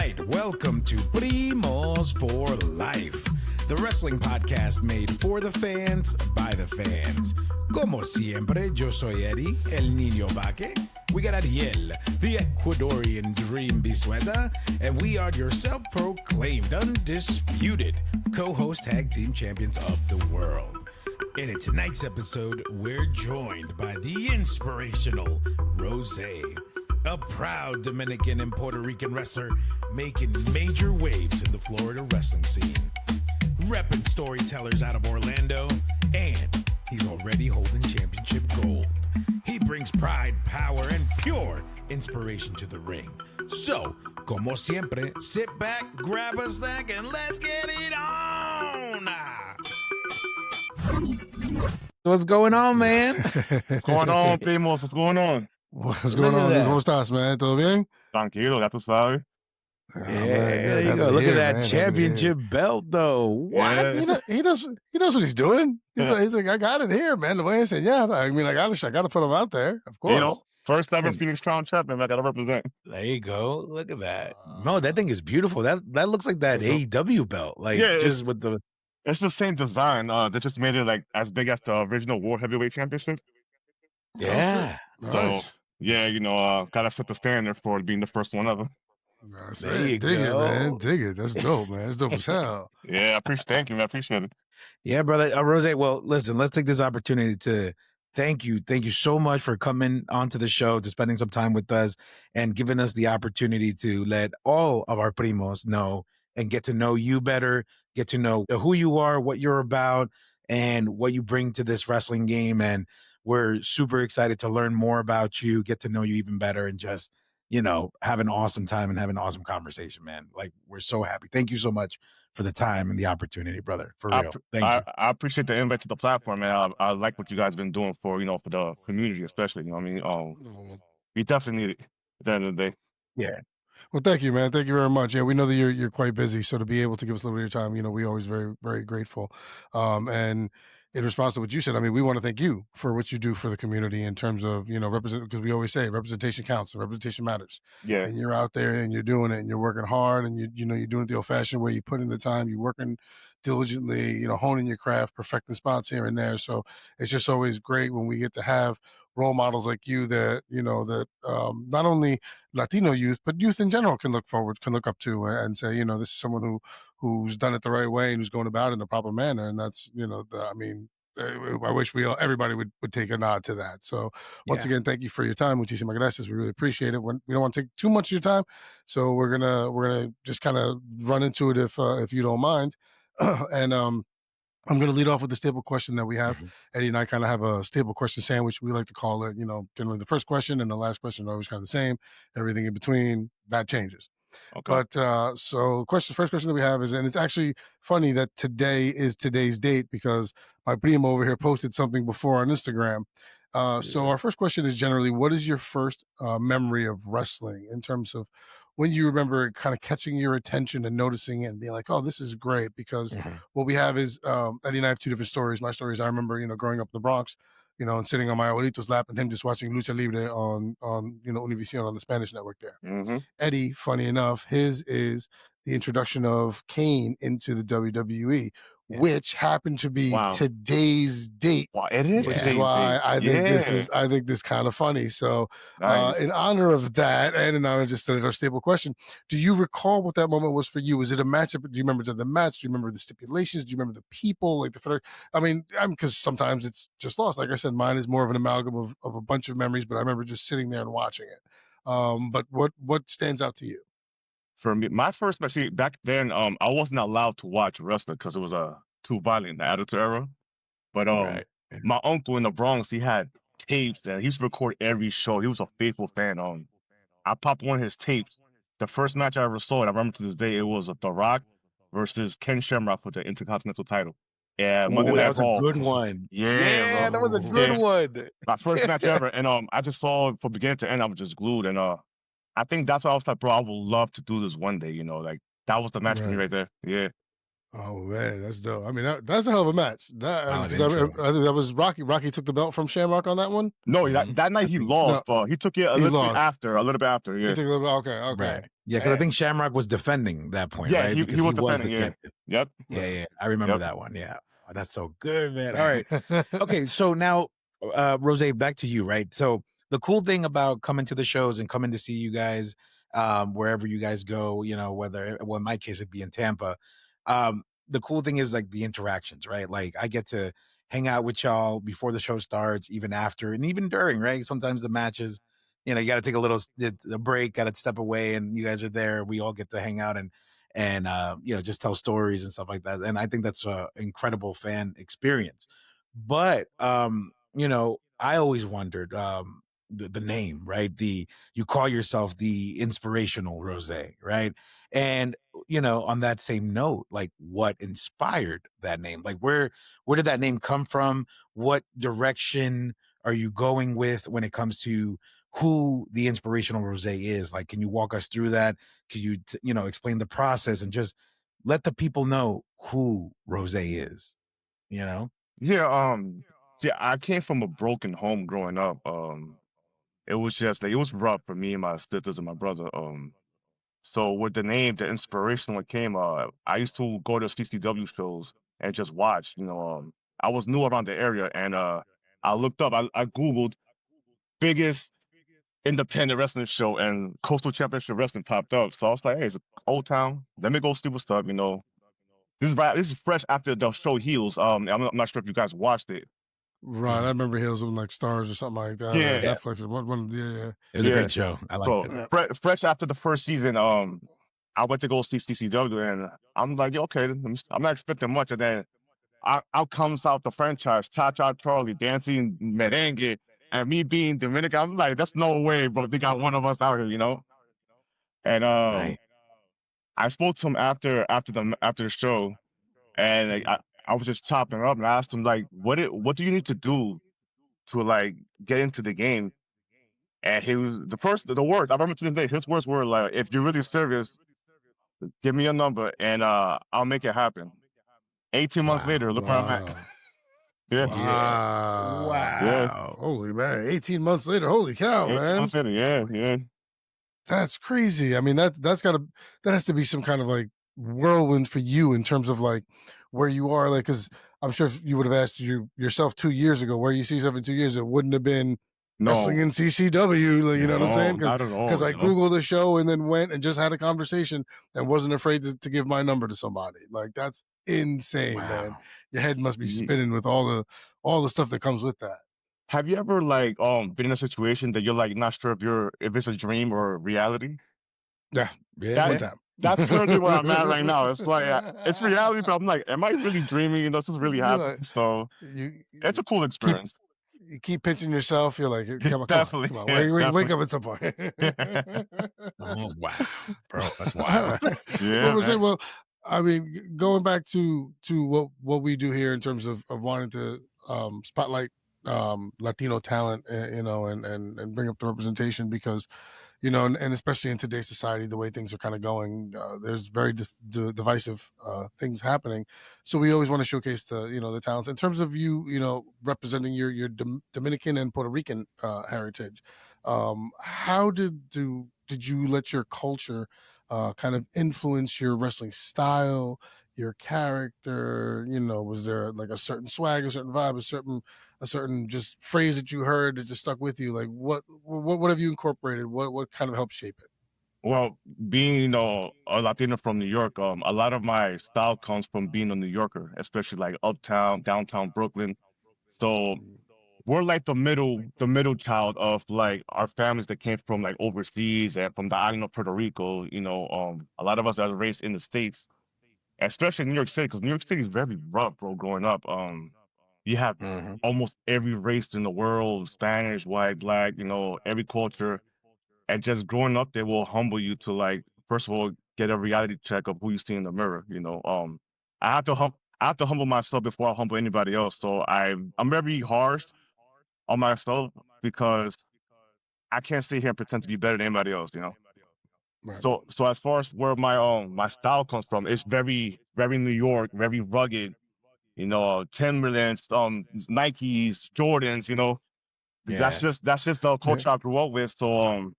right, welcome to Primos for Life, the wrestling podcast made for the fans, by the fans. Como siempre, yo soy Eddie, el niño vaque. We got Ariel, the Ecuadorian dream bisueta, and we are your self-proclaimed, undisputed co-host tag team champions of the world. And in tonight's episode, we're joined by the inspirational Rozé, a proud Dominican and Puerto Rican wrestler making major waves in the Florida wrestling scene. Repping Storytellers out of Orlando, and he's already holding championship gold. He brings pride, power, and pure inspiration to the ring. So, como siempre, sit back, grab a snack, and let's get it on! What's going on, man? What's going on, Primos? What's going on? What's going on? ¿Cómo estás, man? ¿Todo bien? Tranquilo, ya tú sabes. Yeah, there you go. Look at that championship belt, though. What? Yeah. He knows what he's doing. He's like, I got it here, man. The way I said, yeah, I mean, I got to put him out there, of course. You know, first ever Phoenix Crown champion, I got to represent. There you go. Look at that. No, that thing is beautiful. That looks like that AEW belt, like just with the. It's the same design. They just made it like as big as the original World Heavyweight Championship. Yeah. So yeah, you know, gotta set the standard for being the first one ever. There you dig go. It, man. Dig it. That's dope, man. That's dope as hell. Yeah, thank you, man. I appreciate it. Yeah, brother. Rozé, well, listen, let's take this opportunity to thank you. Thank you so much for coming onto the show, to spending some time with us and giving us the opportunity to let all of our primos know and get to know you better, get to know who you are, what you're about, and what you bring to this wrestling game. And we're super excited to learn more about you, get to know you even better, and just, you know, have an awesome time and have an awesome conversation, man. Like, we're so happy. Thank you so much for the time and the opportunity, brother. For real. Thank you. I appreciate the invite to the platform, man. I like what you guys been doing for, you know, for the community, especially. You know what I mean? We definitely need it at the end of the day. Yeah. Well, thank you, man. Thank you very much. Yeah, we know that you're quite busy, so to be able to give us a little bit of your time, you know, we always very, very grateful. And in response to what you said, I mean, we want to thank you for what you do for the community in terms of, you know, because we always say representation counts and representation matters. Yeah. And you're out there and you're doing it and you're working hard and you know, you're doing it the old fashioned way. You put in the time, you're working diligently, you know, honing your craft, perfecting spots here and there. So it's just always great when we get to have role models like you that, you know, that not only Latino youth, but youth in general can look up to and say, you know, this is someone who's done it the right way and who's going about it in a proper manner. And that's, you know, I wish everybody would take a nod to that. So once again, thank you for your time. Muchísimas gracias. We really appreciate it. We don't want to take too much of your time, so we're gonna just kind of run into it if you don't mind. And I'm going to lead off with the staple question that we have. Eddie and I kind of have a staple question sandwich. We like to call it, you know, generally the first question and the last question are always kind of the same. Everything in between, that changes. Okay. But so first question that we have is, and it's actually funny that today is today's date because my primo over here posted something before on Instagram. So our first question is generally, what is your first memory of wrestling in terms of when you remember kind of catching your attention and noticing it and being like, oh, this is great? Because what we have is, Eddie and I have two different stories. My story is I remember, you know, growing up in the Bronx, you know, and sitting on my abuelito's lap and him just watching Lucha Libre on you know, Univision on the Spanish network there. Eddie, funny enough, his is the introduction of Kane into the WWE, which happened to be today's date. Wow, it is. Which is why I think this kind of funny. So in honor of that, and in honor just as our staple question, do you recall what that moment was for you? Was it a matchup? Do you remember the match? Do you remember the stipulations? Do you remember the people? Like I mean, because sometimes it's just lost. Like I said, mine is more of an amalgam of a bunch of memories, but I remember just sitting there and watching it. But what stands out to you? For me, my first match, see, back then, I wasn't allowed to watch wrestling because it was too violent in the Attitude Era. But my uncle in the Bronx, he had tapes and he used to record every show. He was a faithful fan. I popped one of his tapes. The first match I ever saw, and I remember to this day, it was The Rock versus Ken Shamrock for the Intercontinental title. Yeah, that was a good one. Yeah, that was a good one. My first match ever, and I just saw it from beginning to end. I was just glued, and I think that's why I was like, bro, I would love to do this one day. You know, like that was the match for me right there. Yeah. Oh man, that's dope. I mean, that's a hell of a match. Because I think that was Rocky. Rocky took the belt from Shamrock on that one. No, that night he lost, but he took it a little bit after. He Yeah. took a little bit. Okay. Right. Yeah, because I think Shamrock was defending that point, Yeah, right? Because he was he was defending. the Yeah. captain. Yep. Yeah. I remember that one. Yeah. Oh, that's so good, man. All right. Okay. So now, Rozé, back to you, right? So the cool thing about coming to the shows and coming to see you guys, wherever you guys go, whether, well, in my case, it'd be in Tampa. The cool thing is like the interactions, right? Like I get to hang out with y'all before the show starts, even after, and even during, right? Sometimes the matches, you got to take a break, got to step away, and you guys are there. We all get to hang out and just tell stories and stuff like that. And I think that's an incredible fan experience. But I always wondered the name, right? You call yourself the Inspirational Rozé, right? And on that same note, like what inspired that name? Like where did that name come from? What direction are you going with when it comes to who the Inspirational Rozé is? Like, can you walk us through that? Can you explain the process and just let the people know who Rozé is? Yeah. See, I came from a broken home growing up. It was just like it was rough for me and my sisters and my brother. So with the name, the Inspirational came. I used to go to CCW shows and just watch. I was new around the area, and I looked up. I googled biggest independent wrestling show, and Coastal Championship Wrestling popped up. So I was like, hey, it's Old Town. Let me go see what's up. This is right. This is fresh after the show Heels. I'm not sure if you guys watched it. Right, I remember Heels with like Stars or something like that. Yeah, Netflix. Yeah. It was a great show. I liked it. Fresh after the first season, I went to go see CCW, and I'm like, okay, I'm not expecting much, and then out comes out the franchise, Cha Cha Charlie dancing merengue, and me being Dominican, I'm like, that's no way, bro. They got one of us out here. And right. I spoke to him after the show, and like, I was just chopping up, and I asked him like, what do you need to do to like get into the game? And he was the words I remember to this day. His words were like, "If you're really serious, give me a number, and I'll make it happen." 18 months later, look where I'm at. Yeah. Wow. Yeah. Holy man. 18 months later. Holy cow, 18 man. months later, yeah. That's crazy. I mean, that has to be some kind of like whirlwind for you in terms of like where you are. Like, because I'm sure if you would have asked yourself 2 years ago where you see yourself in 2 years, it wouldn't have been wrestling in CCW. Like, you know what I'm saying? Not at all. Because I Googled the show and then went and just had a conversation and wasn't afraid to give my number to somebody. Like, that's insane, man. Your head must be spinning with all the stuff that comes with that. Have you ever like been in a situation that you're like not sure if it's a dream or reality? Yeah. One time. That's currently where I'm at right now. It's like it's reality, but I'm like, am I really dreaming? This is really happening. So it's a cool experience. You keep pinching yourself. You're like, come on, definitely. Come on. Wake up at some point. Oh wow, bro, that's wild. Yeah. Well, I mean, going back to what we do here in terms of wanting to spotlight Latino talent, and bring up the representation because, and especially in today's society, the way things are kind of going, there's very divisive things happening. So we always want to showcase the talents in terms of you representing your Dominican and Puerto Rican heritage. How did you let your culture kind of influence your wrestling style, your character? Was there like a certain swag, a certain vibe, a certain just phrase that you heard that just stuck with you? Like what have you incorporated? What kind of helped shape it? Well, being a Latino from New York, a lot of my style comes from being a New Yorker, especially like uptown, downtown Brooklyn. So we're like the middle child of like our families that came from like overseas and from the island of Puerto Rico. A lot of us are raised in the States, especially in New York City, because New York City is very rough, bro. Growing up, you have almost every race in the world: Spanish, white, black. Every culture, and just growing up, they will humble you to like first of all get a reality check of who you see in the mirror. I have to humble myself before I humble anybody else. So I'm very harsh on myself because I can't sit here and pretend to be better than anybody else. Right. So as far as where my style comes from, it's very very New York, very rugged. Timberlands, Nikes, Jordans. Yeah. That's just the Yeah. culture I grew up with. So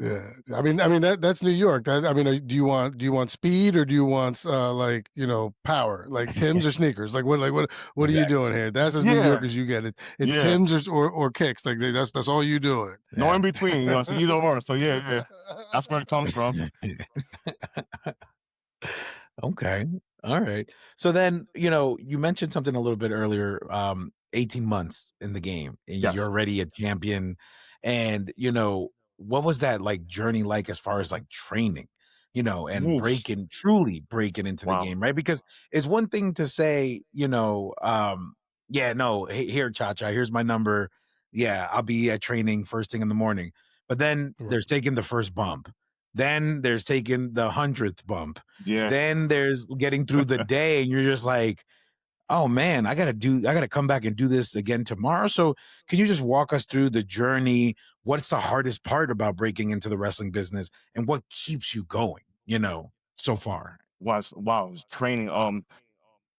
Yeah, I mean that's New York. I mean, do you want speed or do you want power? Like Tim's or sneakers? What are you doing here? That's as New yeah, York as you get it. It's yeah, Tim's or kicks. Like that's all you doing. no Yeah. in between. It's either or. So yeah, that's where it comes from. Okay. All right. So then, you mentioned something a little bit earlier, 18 months in the game and you're Yes. already a champion. And, what was that like journey like as far as like training, and Oof. truly breaking into the Wow. game, right? Because it's one thing to say, yeah, no, here, Cha-Cha, here's my number. Yeah, I'll be at training first thing in the morning. But then Right. there's taking the first bump. Then there's taking the 100th bump. Yeah. Then there's getting through the day and you're just like, oh man, I gotta come back and do this again tomorrow. So can you just walk us through the journey? What's the hardest part about breaking into the wrestling business and what keeps you going, so far? Wow. Was training.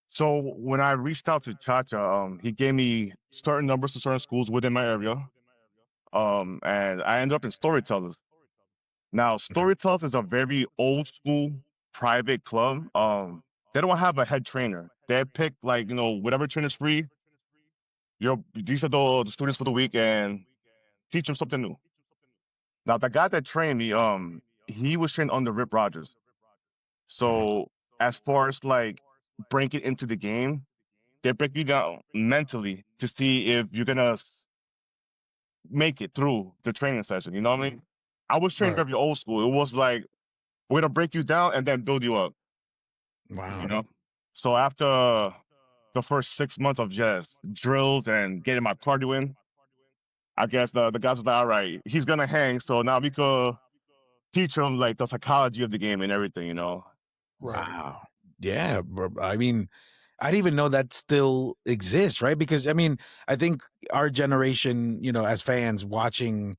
So when I reached out to Chacha, he gave me certain numbers to certain schools within my area. And I ended up in Storytellers. Now, Okay. Storytellers is a very old school private club. They don't have a head trainer. They pick like, whatever trainer's free. These are the students for the week and teach them something new. Now, the guy that trained me, he was trained under Rip Rogers. Mhm. So as far as like breaking into the game, they break you down mentally to see if you're gonna make it through the training session. You know what I mean? I was trained Right. very old school. It was like we're gonna break you down and then build you up. You Wow. know. So after the first 6 months of just drills and getting my cardio in, I guess the guys were like, all right, he's gonna hang. So now we could teach him like the psychology of the game and everything. Right. Wow. Yeah. I mean, I didn't even know that still exists, right? Because I mean, I think our generation, as fans watching,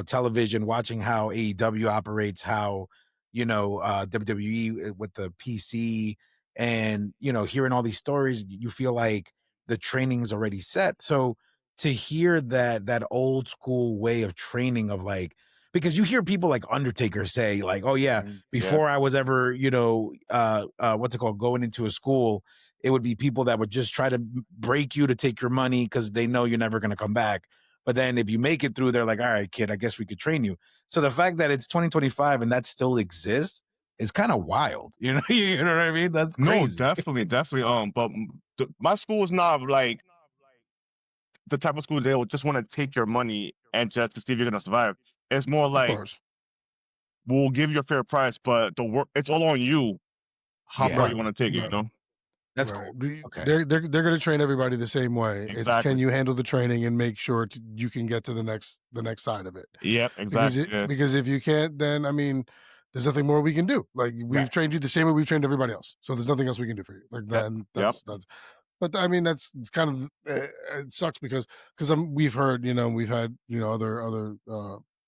television, watching how AEW operates, how, WWE with the PC and, hearing all these stories, you feel like the training's already set. So to hear that old school way of training of like, because you hear people like Undertaker say like, oh yeah, Yeah. before I was ever, what's it called, going into a school, it would be people that would just try to break you to take your money because they know you're never going to come back. But then if you make it through, they're like, all right, kid, I guess we could train you. So the fact that it's 2025 and that still exists is kind of wild. You know, you know what I mean? That's No, crazy. definitely. But my school is not like the type of school they will just want to take your money and just to see if you're gonna survive. It's more Of like course. we'll give you a fair price, but the work it's all on you how far Yeah, you Right. want to take it. Right. that's Right. cool. Okay. They're going to train everybody the same way. It's can Exactly. you handle the training and make sure you can get to the next side of it. Yep. Exactly. Yeah. Because if you can't, then I mean, there's nothing more we can do. Like we've Right. trained you the same way we've trained everybody else. So there's nothing else we can do for you. Like that. Yep. And Yep. that's. But I mean, it's kind of it sucks because we've heard we've had other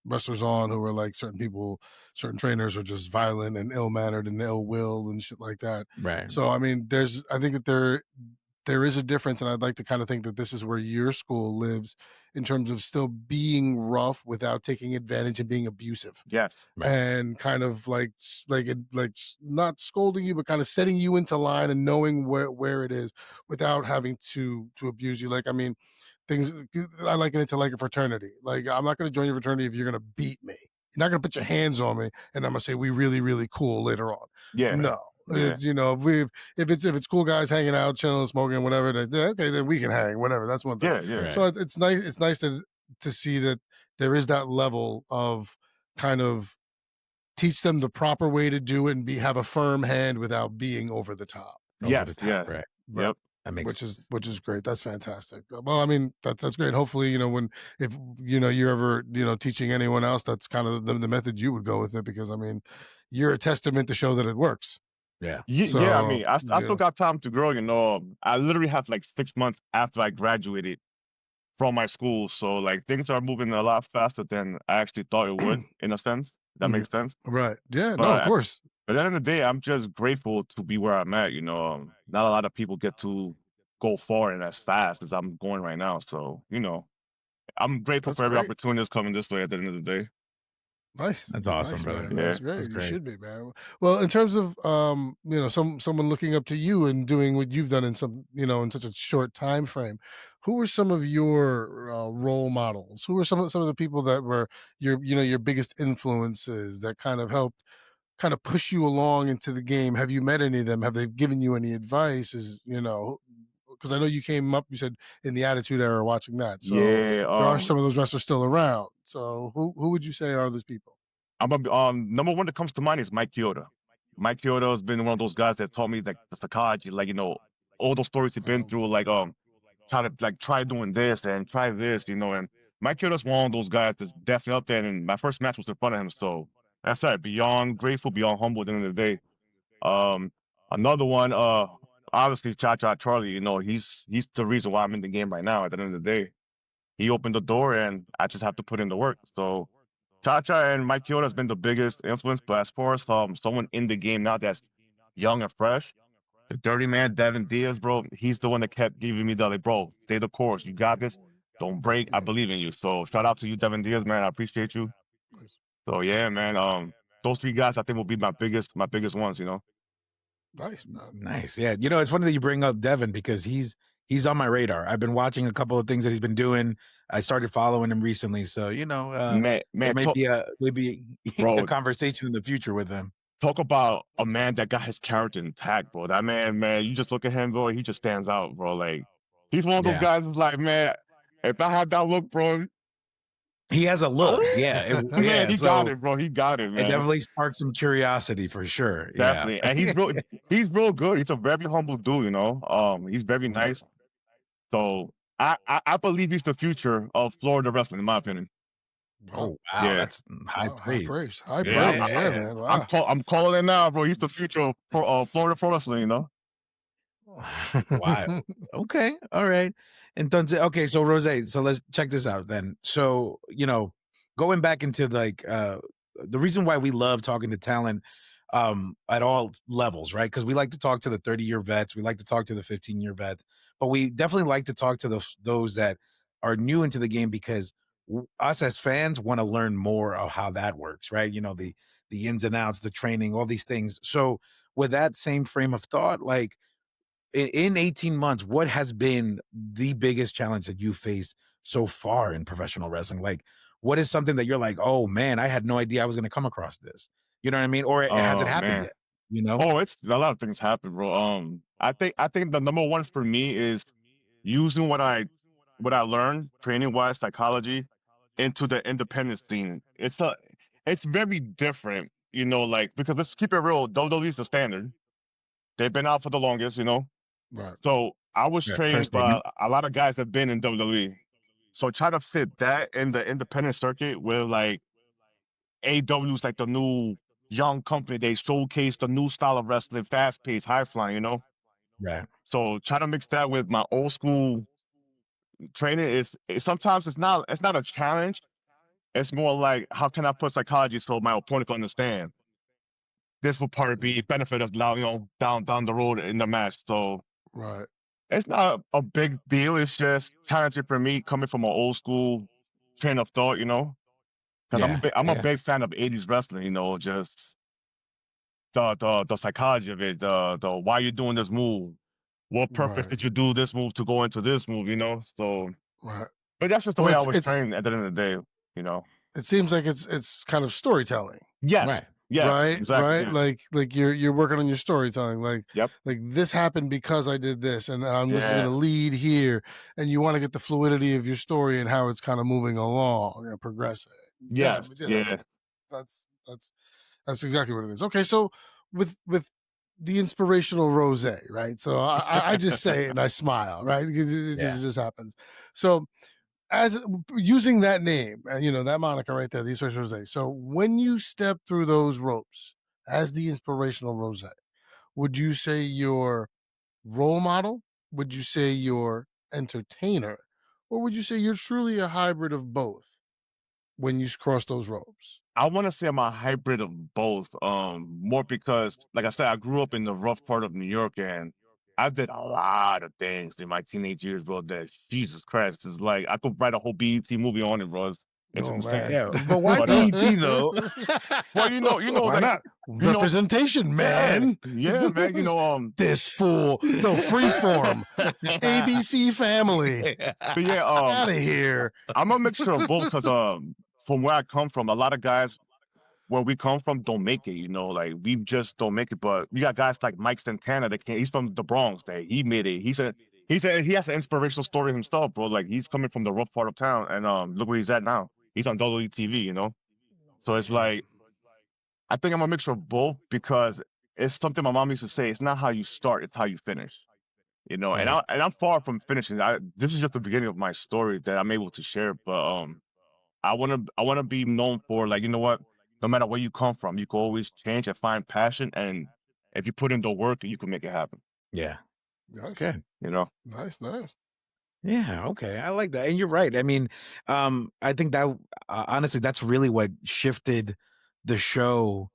wrestlers on who are like certain trainers are just violent and ill mannered and ill willed and shit like that. Right. So I mean, I think that there is a difference, and I'd like to kind of think that this is where your school lives in terms of still being rough without taking advantage and being abusive, Yes. Right. and kind of like not scolding you, but kind of setting you into line and knowing where it is without having to abuse you. Like I mean, things I liken it to like a fraternity. Like I'm not going to join your fraternity if you're going to beat me. You're not going to put your hands on me, and I'm going to say we really really cool later on. Yeah. No, Yeah. it's if it's cool guys hanging out, chilling, smoking, whatever. Okay, then we can hang, whatever. That's one thing. Yeah. Yeah. Right. So it's nice. It's nice to see that there is that level of kind of teach them the proper way to do it and have a firm hand without being over the top. Over Yes. the top. Yeah. Right. Yep. That makes Which is great. That's fantastic. Well, I mean, that's great. Hopefully, if you're ever teaching anyone else, that's kind of the method you would go with it, because I mean, you're a testament to show that it works. Yeah. Yeah. I So mean, I still got time to grow. I literally have like 6 months after I graduated from my school, so like things are moving a lot faster than I actually thought it would, in a sense. That makes sense. Right. Yeah. No, of But course. at the end of the day, I'm just grateful to be where I'm at. Not a lot of people get to go far and as fast as I'm going right now. So, I'm grateful That's for every great. opportunity that's coming this way at the end of the day. Nice. That's awesome, Nice, brother. man. Yeah. That's great. That's You great. should be, man. Well, in terms of someone looking up to you and doing what you've done in in such a short time frame, who were some of your role models? Who were some of the people that were your biggest influences that kind of helped kind of push you along into the game? Have you met any of them? Have they given you any advice? Because I know you came up, you said in the Attitude Era watching that. So Yeah. there are some of those wrestlers still around. So who would you say are those people? Number one that comes to mind is Mike Chioda. Mike Chioda has been one of those guys that taught me like the psychology, like all those stories he's been through, like try doing this and try this, and Mike Chioda's one of those guys that's definitely up there. And my first match was in front of him, so that's it. Beyond grateful, beyond humble at the end of the day. Um, Another one, obviously Cha Cha Charlie. He's the reason why I'm in the game right now. At the end of the day, he opened the door, and I just have to put in the work. So Cha-Cha and Mike Chioda has been the biggest influence, but as far as someone in the game now that's young and fresh, the dirty man, Devin Diaz, bro, he's the one that kept giving me like, bro, stay the course. You got this. Don't break. I believe in you. So shout out to you, Devin Diaz, man. I appreciate you. So yeah, man. Those three guys I think will be my biggest ones. Nice, man. Nice. Yeah. It's funny that you bring up Devin because he's on my radar. I've been watching a couple of things that he's been doing. I started following him recently. So, Man, there may talk, be a bro, conversation in the future with him. talk about a man that got his character intact, bro. That man, you just look at him, bro, he just stands out, bro. Like, he's one of those Yeah. guys who's like, man, if I had that look, bro, He has a look. Yeah. man, he got it, bro. He got it, It man. definitely sparked some curiosity for sure. Definitely. Yeah. And he's real good. He's a very humble dude. He's very nice. So I believe he's the future of Florida wrestling, in my opinion. Oh wow, Yeah. that's high praise. High Yeah, praise. Yeah, man. Wow. I'm calling it now, bro. He's the future of Florida pro wrestling. Wow. Okay. All right. Entonces, okay, so Rozé, so let's check this out then. So, going back into like the reason why we love talking to talent at all levels, right? Because we like to talk to the 30-year vets, we like to talk to the 15-year vets, but we definitely like to talk to those that are new into the game because us as fans want to learn more of how that works, right? The ins and outs, the training, all these things. So, with that same frame of thought, like in 18 months, what has been the biggest challenge that you faced so far in professional wrestling? Like, what is something that you're like, oh man, I had no idea I was going to come across this? You know what I mean? Or has it Oh happened man. yet? You know? Oh, it's a lot of things happen, bro. I think the number one for me is using what I learned training wise psychology into the independent scene. It's very different, like because let's keep it real. WWE is the standard. They've been out for the longest. Right. So I was Yeah, trained fair statement. by a lot of guys that have been in WWE. So try to fit that in the independent circuit where like AEW's like the new young company. They showcase the new style of wrestling, fast paced, high flying. Right. So try to mix that with my old school training sometimes it's not a challenge. It's more like how can I put psychology so my opponent can understand. This will probably be benefit us now, down the road in the match. So Right. it's not a big deal. It's just challenging for me coming from an old school train of thought, because Yeah. I'm a Yeah. big fan of '80s wrestling. Just the psychology of it, the why you're doing this move, what purpose Right. did you do this move to go into this move. So, Right. but that's just the Well, way I it's was it's trained at the end of the day. it seems like it's kind of storytelling. Yes, yes, Right, exactly. right. Yeah. Like you're working on your storytelling. Like Yep. this happened because I did this, and this is going to Yeah. lead here, and you want to get the fluidity of your story and how it's kind of moving along and progressing. Yes. Yeah, Yeah. that's exactly what it is. Okay, so with the inspirational Rozé, right? So I just say it and I smile, right? Because it just happens. So as using that name, that moniker right there, the inspirational Rozé. So when you step through those ropes as the inspirational Rozé, would you say you're role model? Would you say you're entertainer? Or would you say you're truly a hybrid of both when you cross those ropes? I want to say I'm a hybrid of both. More because, like I said, I grew up in the rough part of New York, and I did a lot of things in my teenage years, bro. That Jesus Christ is like I could write a whole BET movie on it, bro. It's Oh insane. man. Yeah, but why But BET though? well, Why like not? Representation, man. yeah, man. This fool. No, freeform. ABC Family. But yeah, Out of here. I'm a mixture of both because from where I come from, a lot of guys where we come from don't make it. Like we just don't make it. But we got guys like Mike Santana that can. He's from the Bronx. That he made it. He said he has an inspirational story himself, bro. Like he's coming from the rough part of town, and look where he's at now. He's on WTV. So it's like I think I'm a mixture of both because it's something my mom used to say. It's not how you start, it's how you finish. And Right. I'm far from finishing. This is just the beginning of my story that I'm able to share. But I wanna be known for, like, you know what? No matter where you come from, you can always change and find passion, and if you put in the work, you can make it happen. Yeah, Nice. it's good. Nice. Yeah, okay. I like that. And you're right. I mean, I think that honestly, that's really what shifted the show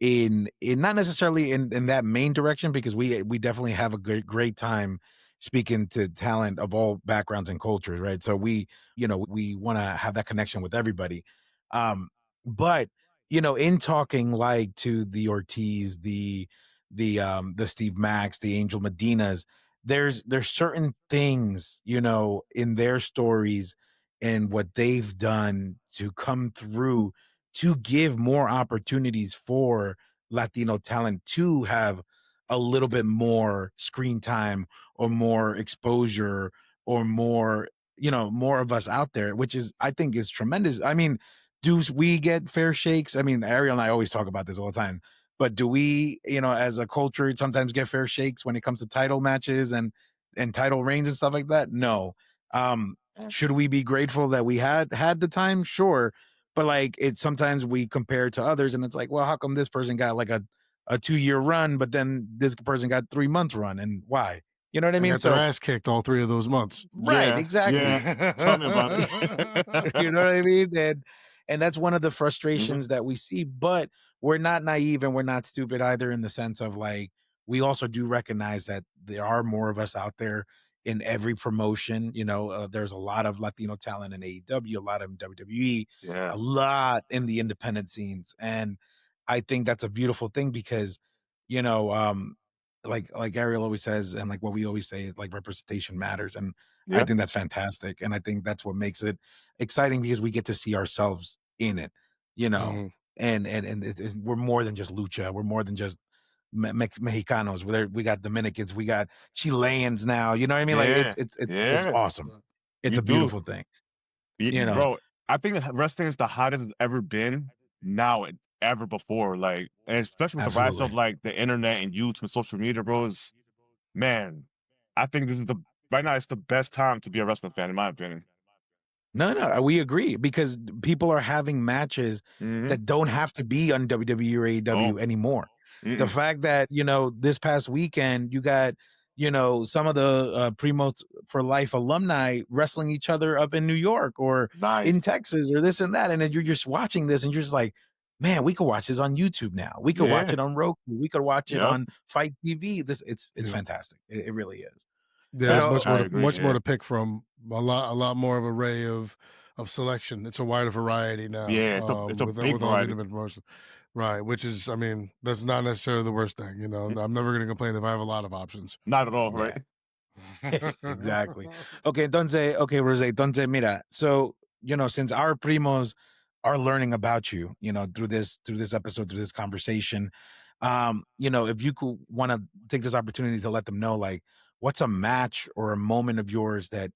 in not necessarily in that main direction, because we definitely have a great time speaking to talent of all backgrounds and cultures, right? So we want to have that connection with everybody. But in talking like to the Ortiz, the Steve Max, the Angel Medinas, there's certain things, in their stories and what they've done to come through to give more opportunities for Latino talent to have a little bit more screen time or more exposure or more of us out there, which is, I think, is tremendous. I mean, do we get fair shakes? I mean, Ariel and I always talk about this all the time, but do we, as a culture, sometimes get fair shakes when it comes to title matches and title reigns and stuff like that? No. Should we be grateful that we had the time? Sure. But like sometimes we compare to others and it's like, well, how come this person got like a 2-year run, but then this person got 3-month run, and why? You know what I They mean? got their ass kicked all 3 of those months. Right, exactly. Tell me about it. You know what I mean? And that's one of the Mhm. frustrations that we see, but we're not naive and we're not stupid either, in the sense of, like, we also do recognize that there are more of us out there in every promotion. There's a lot of Latino talent in AEW, a lot of WWE, Yeah. a lot in the independent scenes, and I think that's a beautiful thing because, you know, um, like Ariel always says, and like what we always say is, like, representation matters, and I Yeah. think that's fantastic, and I think that's what makes it exciting because we get to see ourselves in it, you know, Mhm. and we're more than just lucha, we're more than just Mexicanos. We got Dominicans, we got Chileans now. You know what I mean? Like Yeah. it's Yeah. awesome. It's You a do. beautiful thing. You know, Bro, I think that wrestling is the hottest it's ever been now and ever before. Like, and especially with the rise of absolutely. like the internet and YouTube and social media, bro. Man, I think this is right now it's the best time to be a wrestling fan, in my opinion. No, we agree because people are having matches Mm-hmm. that don't have to be on WWE or Oh. AEW anymore. The Mm-mm. fact that, this past weekend you got, some of the Primos for Life alumni wrestling each other up in New York or in Nice. Texas or this and that. And then you're just watching this and you're just like, man, we could watch this on YouTube now. We could watch Yeah. it on Roku. We could watch it Yep. on Fight TV. It's Yeah. fantastic. It really is. Yeah, You there's know, much I agree. more Yeah. to pick from. A lot more of array of selection. It's a wider variety now. Yeah. It's a big With all the variety. different promotions, right? Which is, I mean, that's not necessarily the worst thing. I'm never going to complain if I have a lot of options. Not at all, yeah. right? Exactly. Okay, Rosé, entonces, mira, so, since our primos are learning about you, through this episode, through this conversation, if you could want to take this opportunity to let them know, like, what's a match or a moment of yours that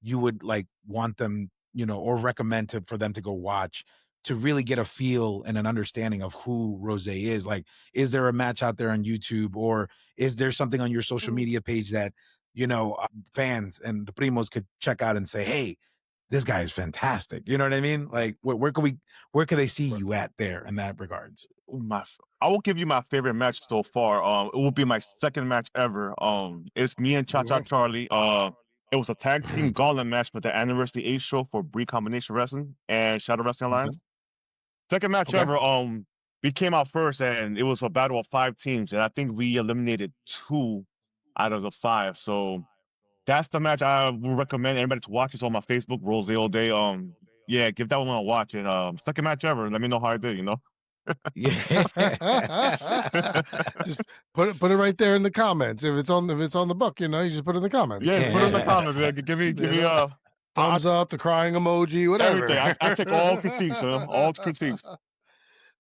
you would like want them, or recommend for them to go watch to really get a feel and an understanding of who Rosé is. Like, is there a match out there on YouTube, or is there something on your social media page that fans and the primos could check out and say, hey, this guy is fantastic. You know what I mean? Like, where can they see you at there in that regards? I will give you my favorite match so far. It will be my second match ever. It's me and Cha Cha Mhm. Charlie. It was a tag team gauntlet match for the Anniversary 8 show for Bree Combination Wrestling and Shadow Wrestling Okay. Alliance. Second match ever. We came out first, and it was a battle of 5 teams, and I think we eliminated 2 out of the 5. So that's the match I would recommend everybody to watch. It's on my Facebook, Rozé all day. Yeah, give that one a watch. And second match ever. Let me know how I did. Yeah. Just put it right there in the comments. If it's on the book, you just put it in the comments. Yeah, put it in the comments. Yeah, give me a thumbs up, the crying emoji, whatever. Everything. I take all critiques, all critiques.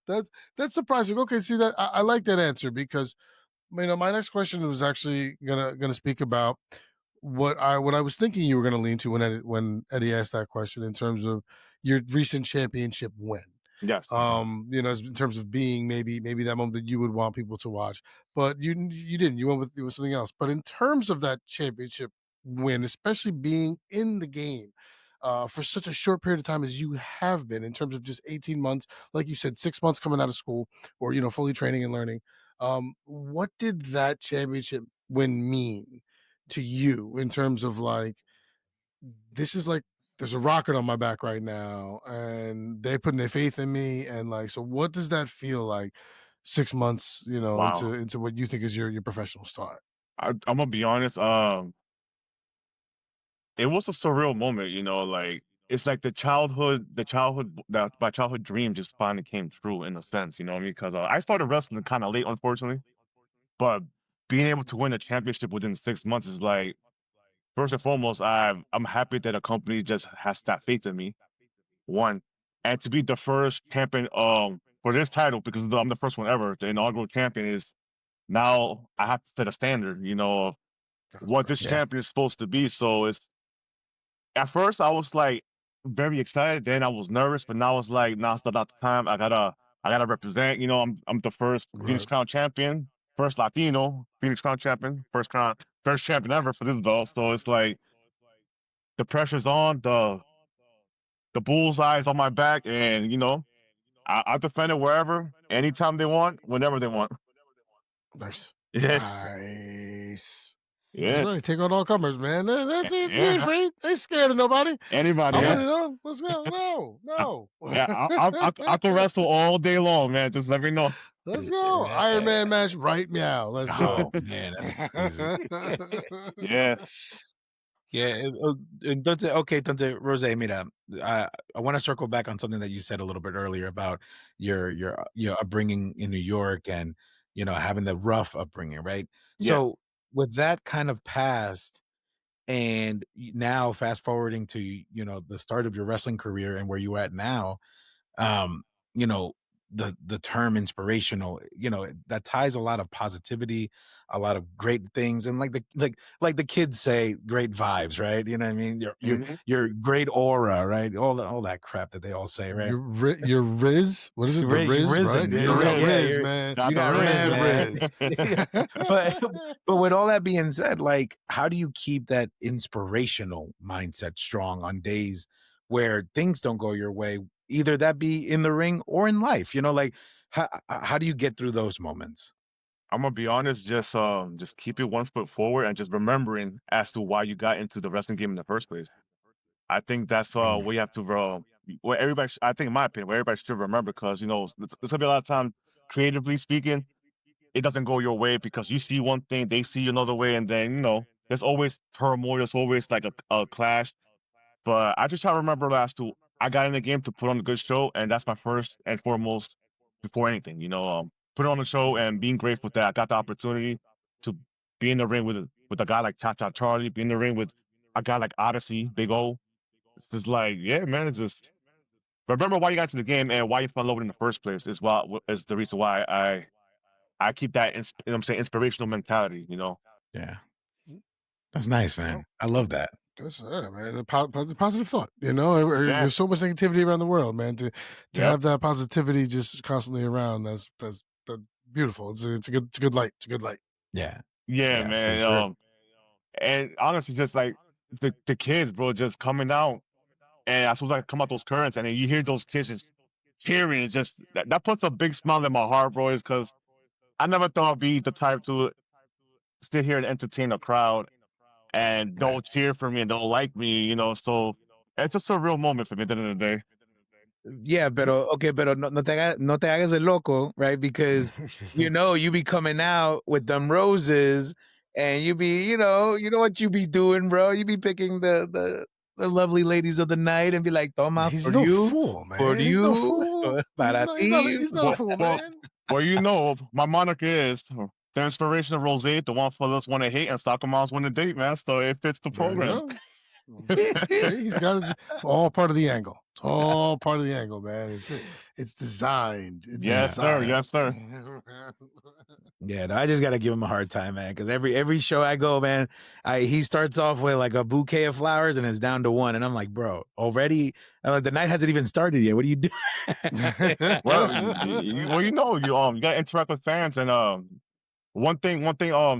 That's surprising. Okay, see that I like that answer because my next question was actually gonna speak about what I was thinking you were gonna lean to when Eddie asked that question in terms of your recent championship win. Yes. In terms of being maybe that moment that you would want people to watch, but you didn't. You went with something else. But in terms of that championship win, especially being in the game for such a short period of time as you have been, in terms of just 18 months, like you said, 6 months coming out of school, or fully training and learning. What did that championship win mean to you in terms of like, this is like, there's a rocket on my back right now and they're putting their faith in me, and like, so what does that feel like 6 months Wow. into what you think is your professional start? I'm gonna be honest, it was a surreal moment, like it's like my childhood dream just finally came true in a sense, you know what I mean? Because I started wrestling kind of late, unfortunately, but being able to win a championship within 6 months is like, first and foremost, I'm happy that a company just has that faith in me. One, and to be the first champion for this title, because I'm the first one ever, the inaugural champion, is now I have to set a standard, of what this champion is supposed to be. So it's, at first I was like very excited, then I was nervous, but now it's like, now it's not the time. I gotta represent. I'm the first Phoenix Crown champion, first Latino Phoenix Crown champion, first champion ever for this belt. So it's like the pressure's on, the bullseye's on my back, and I defend it wherever, anytime they want, whenever they want. Nice. Yeah. Nice. Yeah. That's right. Take on all comers, man. That's it. You ain't afraid. They scared of nobody. Anybody. I want to know. Let's go. No. Yeah, I can wrestle all day long, man. Just let me know. Let's go. Iron Man match right meow. Let's go. Oh man, that's crazy. Yeah. Yeah. Entonces, Rozé, mira, I want to circle back on something that you said a little bit earlier about your upbringing in New York and having the rough upbringing, right? Yeah. So with that kind of past, and now fast forwarding to the start of your wrestling career and where you at now, you know the term inspirational, that ties a lot of positivity, a lot of great things, and like the kids say, great vibes, right? You know what I mean? Your great aura, right? All that crap that they all say, right? Your Riz, what is it? The Riz, Risen, right? you got Riz, man. You got Riz, man. but with all that being said, like, how do you keep that inspirational mindset strong on days where things don't go your way, either that be in the ring or in life? Like, how do you get through those moments? I'm gonna be honest, just keep it 1 foot forward and just remembering as to why you got into the wrestling game in the first place. I think that's what you have to what everybody I think, in my opinion, what everybody should remember, because there's gonna be a lot of time, creatively speaking, it doesn't go your way because you see one thing, they see another way, and then there's always turmoil, there's always like a clash. But I just try to remember as to, I got in the game to put on a good show, and that's my first and foremost before anything. Put on the show and being grateful that I got the opportunity to be in the ring with a guy like Cha Cha Charlie, be in the ring with a guy like Odyssey, Big O. It's just like, yeah, man, it's just remember why you got to the game and why you fell over in the first place is the reason why I keep that inspirational mentality. Yeah, that's nice, man. I love that. That's man. A positive thought. There's so much negativity around the world, man. To have that positivity just constantly around, that's beautiful. It's a good light. It's a good light. Yeah, man. Sure. And honestly, just like the kids, bro, just coming out, and as soon as I come out those currents, and then you hear those kids just cheering, it's just that puts a big smile in my heart, bro. Is because I never thought I'd be the type to sit here and entertain a crowd and don't cheer for me and don't like me, So it's just a real moment for me at the end of the day. Yeah, pero no te hagas el loco, right? Because you be coming out with them roses, and you know what you be doing, bro. You be picking the lovely ladies of the night and be like, toma, He's no fool, for man. He's no you, fool. para ti. He's not a fool, man. Well, my moniker is the inspirational Rozé, the one fellas want to hate and soccer moms want to date, man. So it fits the There you program. go. See, he's got all part of the angle. It's all part of the angle, man. It's designed. It's Yes, sir. designed. Yes, sir. Yeah, no, I just gotta give him a hard time, man. Because every show I go, man, he starts off with like a bouquet of flowers and it's down to one, and I'm like, bro, already the night hasn't even started yet. What are you doing? Well, you gotta interact with fans, and one thing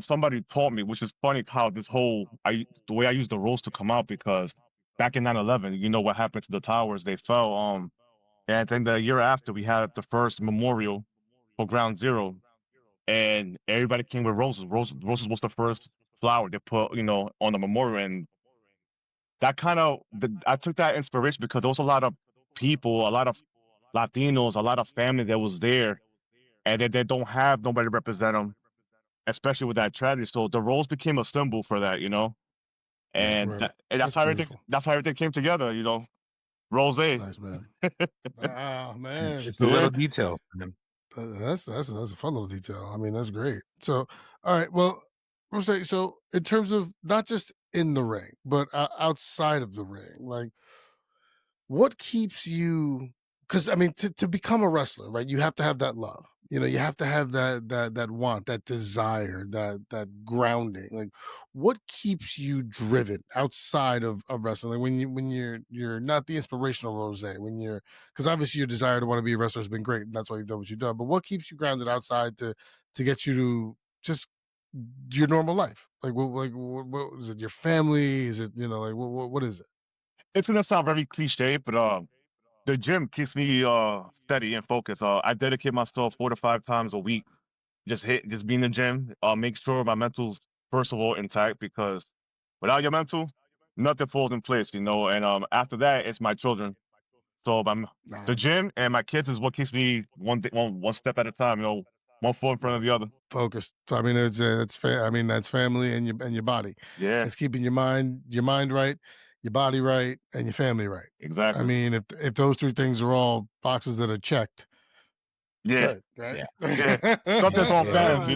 somebody taught me, which is funny how the way I use the roles to come out, because back in 9/11, you know what happened to the towers? They fell. And then the year after, we had the first memorial for Ground Zero, and everybody came with roses. Roses was the first flower they put, on the memorial, and that I took that inspiration because there was a lot of people, a lot of Latinos, a lot of family that was there, and they don't have nobody to represent them, especially with that tragedy. So the rose became a symbol for that, and Right. that's how everything. Beautiful. That's how everything came together, Rose. That's nice, man. Man. It's the little details. That's a fun little detail. I mean, that's great. So, all right. Well, we'll say so in terms of not just in the ring, but outside of the ring, like what keeps you? Because I mean, to become a wrestler, right? You have to have that love. You have to have that want, that desire, that grounding. Like, what keeps you driven outside of wrestling? Like when you're not the inspirational Rose, because obviously your desire to want to be a wrestler has been great, and that's why you've done what you've done. But what keeps you grounded outside to get you to just your normal life? What is it? Your family? Is it like what is it? It's gonna sound very cliche, but the gym keeps me steady and focused. I dedicate myself 4 to 5 times a week. Just be in the gym. Make sure my mental's first of all intact, because without your mental, nothing falls in place, And after that, it's my children. So the gym and my kids is what keeps me one step at a time. One foot in front of the other. Focused. So, I mean, that's family and your body. Yeah, It's keeping your mind right, your body right, and your family right. I exactly. mean, if those three things are all boxes that are checked, Yeah, good, right? yeah. Something's on balance,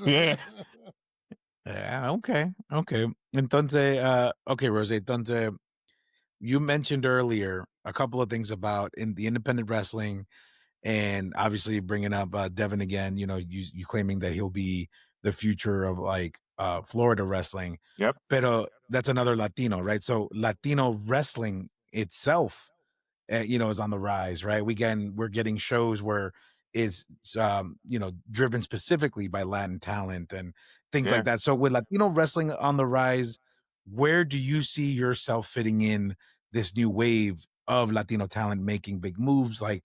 Yeah. Yeah, okay. Entonces, okay, Rose, entonces, you mentioned earlier a couple of things about in the independent wrestling, and obviously bringing up Devin again. You claiming that he'll be the future of like Florida wrestling. Yep. Pero that's another Latino, right? So Latino wrestling itself, is on the rise, right? We're getting shows where it's driven specifically by Latin talent and things Yeah. like that. So with Latino wrestling on the rise, where do you see yourself fitting in this new wave of Latino talent making big moves? Like,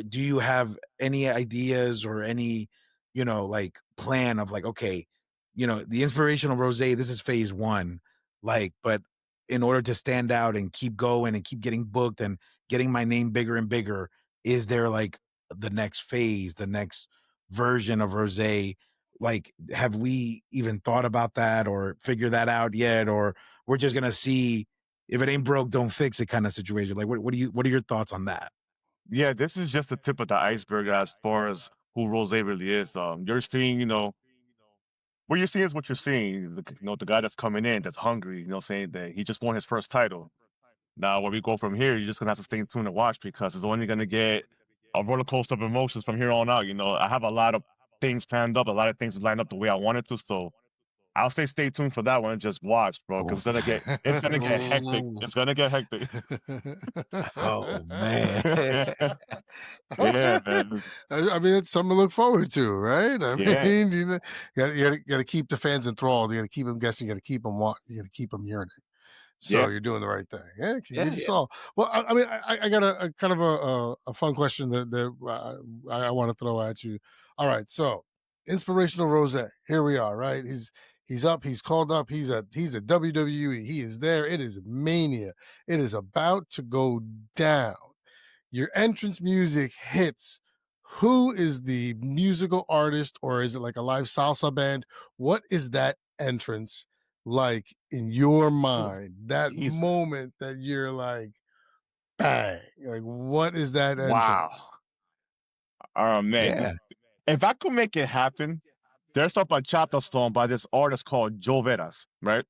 do you have any ideas or any, like plan of like, okay, the inspirational Rose, this is phase one, like, but in order to stand out and keep going and keep getting booked and getting my name bigger and bigger, is there like the next phase, the next version of Rose? Like, have we even thought about that or figure that out yet? Or we're just gonna see if it ain't broke, don't fix it kind of situation? Like, what are your thoughts on that? Yeah, this is just the tip of the iceberg as far as who Rose really is. You're seeing, what you're seeing is what you're seeing. The guy that's coming in, that's hungry, saying that he just won his first title. Now, where we go from here, you're just gonna have to stay tuned and watch, because it's only gonna get a roller coaster of emotions from here on out. I have a lot of things planned up, a lot of things lined up the way I wanted to. So I'll say stay tuned for that one and just watch, bro, because it's gonna get hectic. It's gonna get hectic. Oh man. Yeah, man. I mean, it's something to look forward to, right? I Yeah. mean, you gotta keep the fans enthralled. You gotta keep them guessing. You gotta keep them wanting. You gotta keep them yearning. So Yeah. you're doing the right thing. Yeah, Yeah, you just saw. Well, I mean, I got a kind of a fun question that I want to throw at you. All right, so inspirational Rose. Here we are, right? He's He's up. He's called up. He's at WWE. He is there. It is Mania. It is about to go down. Your entrance music hits. Who is the musical artist, or is it like a live salsa band? What is that entrance like in your mind? That moment that you're like, bang! Like, what is that entrance? Wow. Oh man. Yeah. If I could make it happen, there's a bachata song by this artist called Joe Veras, right?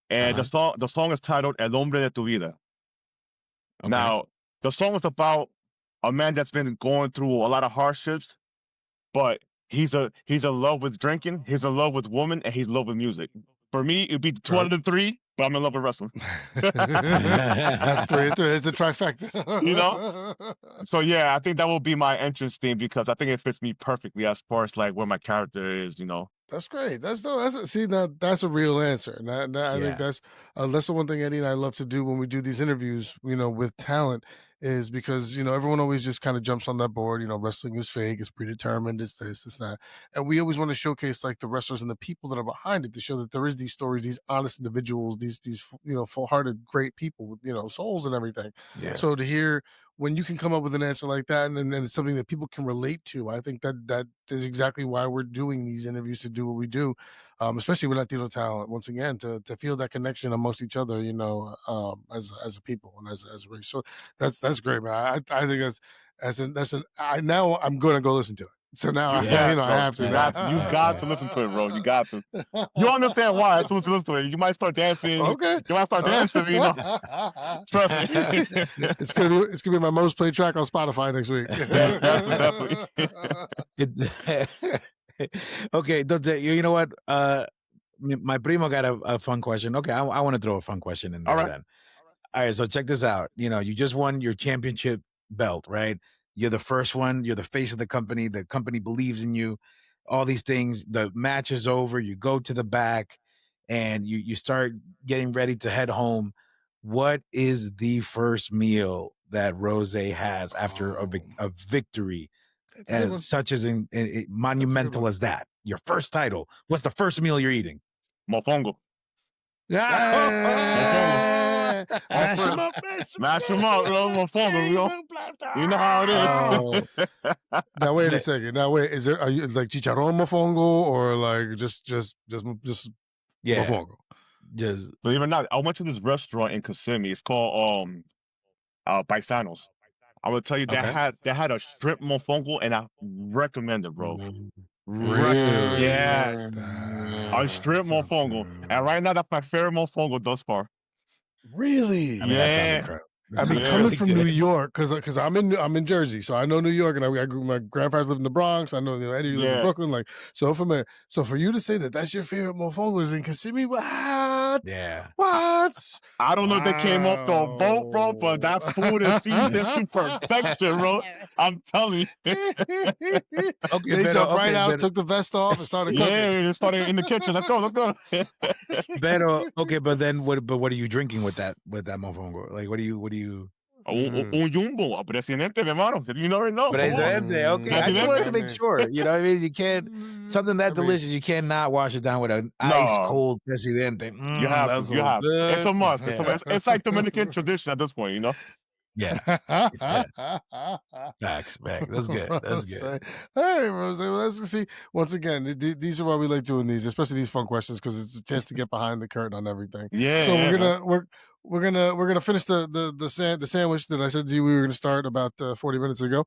And the song is titled El Hombre de Tu Vida. Okay. Now, the song is about a man that's been going through a lot of hardships, but he's in love with drinking, he's in love with women, and he's in love with music. For me, it'd be 2 out of the 3, but I'm in love with wrestling. That's 3 and 3. It's the trifecta. You know? So yeah, I think that will be my entrance theme because I think it fits me perfectly as far as like where my character is, you know. That's great. That's a real answer. And I think that's the one thing Eddie and I love to do when we do these interviews, you know, with talent, is because, you know, everyone always just kind of jumps on that board, you know, wrestling is fake, it's predetermined, it's this, it's that. And we always want to showcase like the wrestlers and the people that are behind it to show that there is these stories, these honest individuals, these you know, full-hearted, great people with, you know, souls and everything. Yeah. So to hear when you can come up with an answer like that and it's something that people can relate to, I think that is exactly why we're doing these interviews, to do what we do, especially with Latino talent, once again, to feel that connection amongst each other, you know, as a people and as a race. So that's great, man. I think now I'm going to go listen to it. So now I have to. You got to listen to it, bro. You got to. You understand why as soon as you listen to it. You might start dancing. Okay. You might start dancing, you know. Trust me. It's gonna be my most played track on Spotify next week. Definitely. Okay, you know what? My primo got a fun question. Okay, I want to throw a fun question in there. All right. Then. All right, so check this out. You know, you just won your championship belt, right? You're the first one. You're the face of the company. The company believes in you. All these things. The match is over. You go to the back, and you start getting ready to head home. What is the first meal that Rozé has after a victory, as such as monumental as that? Your first title. What's the first meal you're eating? Mofongo. Mash him up, bro. Mofongo, bro. You know how it is. Now wait a second. Now wait, are you like chicharrón mofongo or like just mofongo? Just believe it or not, I went to this restaurant in Kissimmee. It's called Paisanos. I will tell you they had a shrimp mofongo, and I recommend it, bro. Really? Yeah. A shrimp mofongo. And right now that's my favorite mofongo thus far. Really? I mean, that sounds incredible. I mean, coming from New York, because I'm in Jersey, so I know New York, and I grew. My grandparents lived in the Bronx. I know Eddie lived in Brooklyn. Like, so for you to say that that's your favorite mofongo is in Kissimmee, what? Yeah. What? I don't know if they came off the boat, bro, but that food is seasoned to perfection, bro. I'm telling you. They jumped right out, took the vest off, and started cooking. Yeah, started in the kitchen. Let's go. But then what are you drinking with that mofongo? Like, what do you? Un jumbo, presidente, mi hermano. You never know. Presidente, okay. I just wanted to make sure. You know what I mean? You can't, something that delicious, you cannot wash it down with an ice cold presidente. You have to. It's a must. It's like Dominican tradition at this point, you know? Yeah. Facts. That's good. That's good. Hey, Rose, let's see. Once again, these are why we like doing these, especially these fun questions, because it's a chance to get behind the curtain on everything. Yeah. So we're gonna finish the sandwich that I said to you we were gonna start about 40 minutes ago.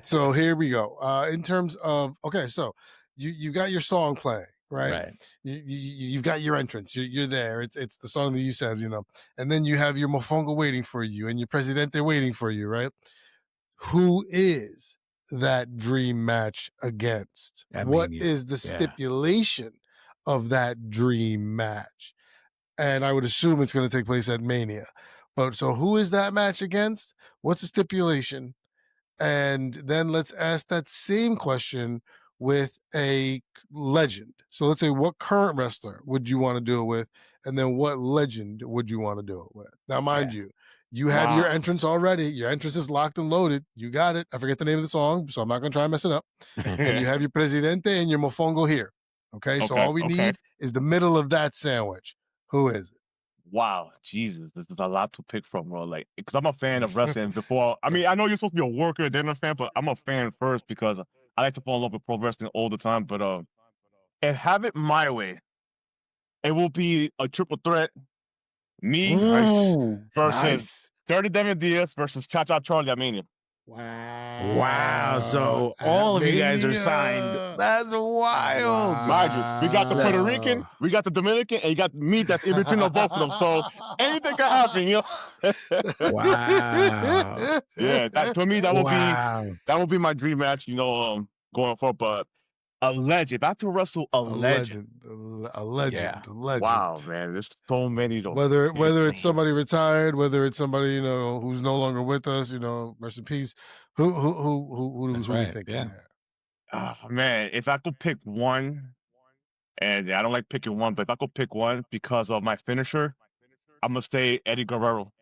So here we go. In terms of so you got your song playing. Right. You've got your entrance. You're there. It's the song that you said, you know, and then you have your mofongo waiting for you and your presidente waiting for you, right? Who is that dream match against? What is the stipulation of that dream match? And I would assume it's going to take place at Mania. But so who is that match against? What's the stipulation? And then let's ask that same question with a legend. So let's say, what current wrestler would you want to do it with? And then what legend would you want to do it with? Now, mind you have your entrance already. Your entrance is locked and loaded. You got it. I forget the name of the song, so I'm not going to try and mess it up. And you have your presidente and your mofongo here. Okay, so all we need is the middle of that sandwich. Who is it? Wow, Jesus, this is a lot to pick from, bro. Like, because I'm a fan of wrestling before. I mean, I know you're supposed to be a worker, then a fan, but I'm a fan first because I like to fall in love with pro wrestling all the time. But and have it my way, it will be a triple threat. Me versus 30 Devin Diaz versus Cha Cha Charlie Armenia. Wow. So all of you guys are signed. That's wild. Mind you, we got the Puerto Rican, we got the Dominican, and you got me that's in between of both of them. So anything can happen, you know? Wow. Yeah, that to me that would be my dream match, you know, going forward. But a legend. Back to wrestle a legend. A legend. Yeah. A legend. Wow, man. There's so many though. Whether it's somebody retired, whether it's somebody, you know, who's no longer with us, you know, rest in peace. Who do you think? Yeah. Man, if I could pick one, and I don't like picking one, but if I could pick one because of my finisher, I'm gonna say Eddie Guerrero.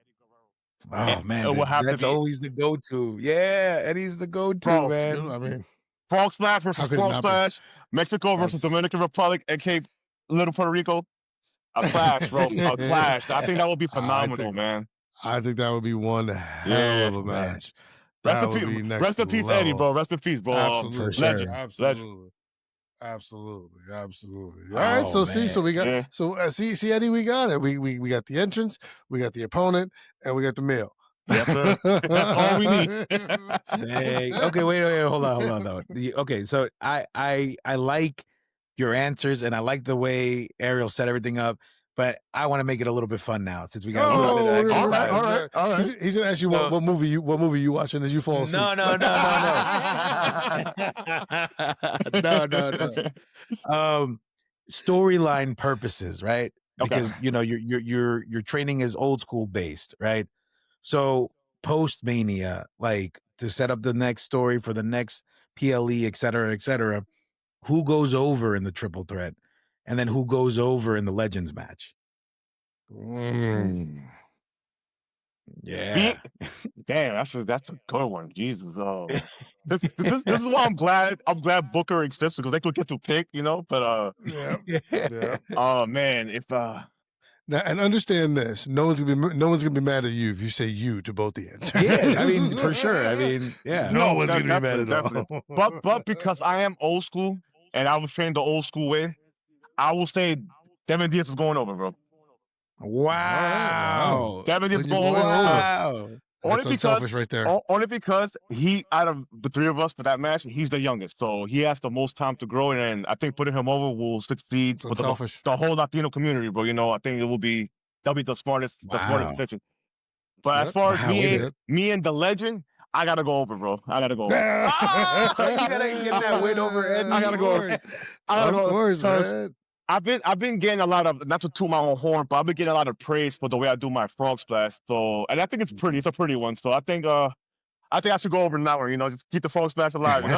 Oh man, that's always the go-to. Yeah, Eddie's the go-to, Bro, man. I mean, Frog Splash versus Frog Splash, Mexico versus Dominican Republic, aka Little Puerto Rico. A clash, bro. A clash. I think that would be phenomenal, man. I think that would be one hell of a match. Rest in peace, Eddie, bro. Rest in peace, bro. Absolutely. Legend. Absolutely. All right, so man. So we got see Eddie, we got it. We got the entrance, we got the opponent, and we got the meal. Yes, sir. That's all we need. Okay, wait, hold on though. Okay, so I like your answers and I like the way Ariel set everything up, but I want to make it a little bit fun now since we got a little bit of extra time. All right. He's gonna ask you what movie you watching as you fall asleep. No. No. Storyline purposes, right? Because you know your training is old school based, right? So post Mania, like to set up the next story for the next PLE, et cetera, who goes over in the triple threat, and then who goes over in the Legends match? Yeah. Damn, that's a good one. Jesus. Oh. This is why I'm glad Booker exists, because they could get to pick, you know, but yeah. Oh man, if now, and understand this, no one's gonna be mad at you if you say you to both the answers. Yeah, I mean, for sure. I mean, yeah. No one's gonna be mad at all. But because I am old school and I was trained the old school way, I will say Devin Diaz is going over, bro. Wow. Devin Diaz is going over. Wow. That's unselfish right there. Only because he, out of the three of us for that match, he's the youngest. So he has the most time to grow, and I think putting him over will succeed with the whole Latino community, bro. You know, I think that'll be the smartest decision. But as far as me and the legend, I gotta go over, bro. I gotta go over. You gotta get that win over Eddie. I gotta go over. Of course, man. I've been getting a lot of, not to toot my own horn, but I've been getting a lot of praise for the way I do my frog splash. So, and I think it's pretty. It's a pretty one. So I think I should go over in that one. You know, just keep the frog splash alive. You know?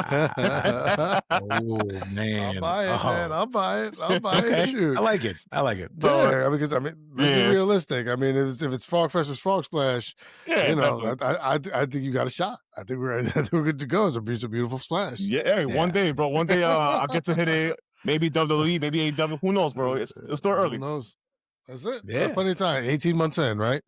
Oh man, I'll buy it, man. I'll buy it. Okay. Shoot. I like it. Yeah, because I mean, be realistic. I mean, if it's frog fest or frog splash, you know, I think you got a shot. I think we're good to go. It's a beautiful splash. Yeah, one day, bro. One day, I'll get to hit it. Maybe WWE, maybe AEW. Who knows, bro? It's still early. Who knows? That's it. Yeah. Plenty of time. 18 months in, right?